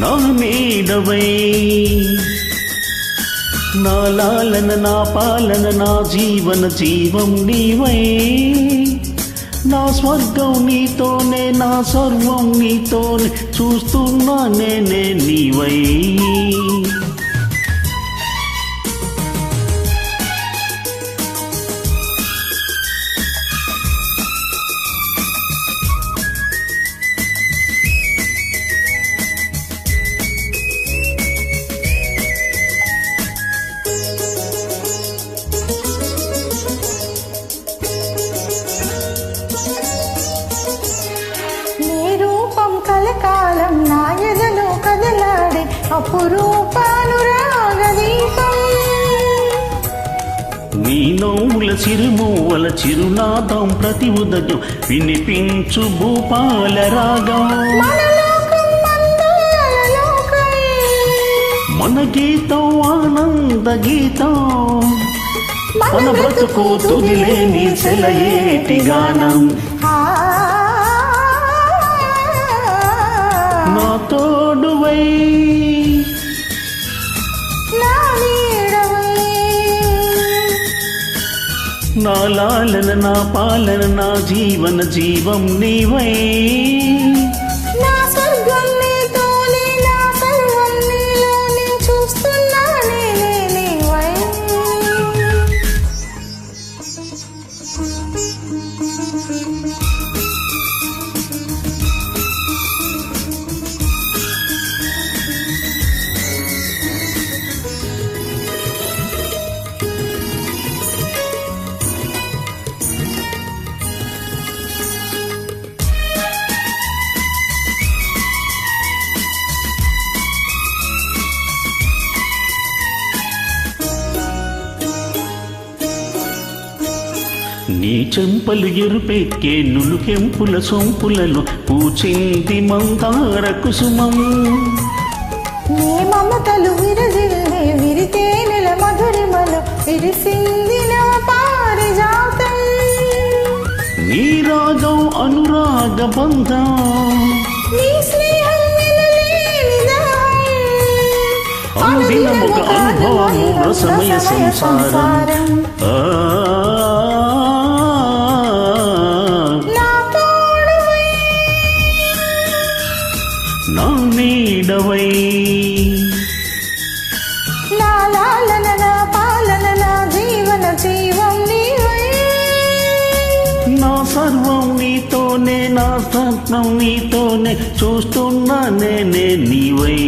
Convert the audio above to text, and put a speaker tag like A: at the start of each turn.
A: నా నీడవై నా లాలన నా పాలన నా జీవన జీవం నీవై నా స్వర్గం నీతోనే నా సర్వం నీతోనే చూస్తున్నా నేనే నీవై
B: కలకాలం నా ఎదలో కదలాడే అపురూపానురాగదీపం
A: నీ నవ్వుల చిరుమూవల చిరునాదం ప్రతి ఉదయం వినిపించు భూపాల రాగం మన గీతం ఆనంద గీతం మన బ్రతుకు తుదిలేని సెలయేటి గానం నా తోడువై
B: నా నీడవై
A: నా లాలన నా పాలన నా జీవన జీవం నీవై
B: నా స్వర్గం నీతోనే నా సర్వం నీలోనే చూస్తున్నా నేనే నీవై
A: నీ చెంపలు ఎరుపెక్కే నులుకెంపుల సొంపులలో పూచింది మందార కుసుమం
B: నీ మమతలు విరజిల్లే విరితేనెల మధురిమలో విరిసింది నా పారిజాతం
A: నీ రాగం అనురాగ బంధం
B: నీ స్నేహం వినలేని దాహం
A: అనుదినముగ అనుభవము రసమయ సంసారం నా నీడవై
B: నా లాలన నా పాలన నా జీవన జీవం నీవై
A: నా సర్వం నీతోనే నా స్వప్నం నీతోనే చూస్తున్నా నేనే నీవై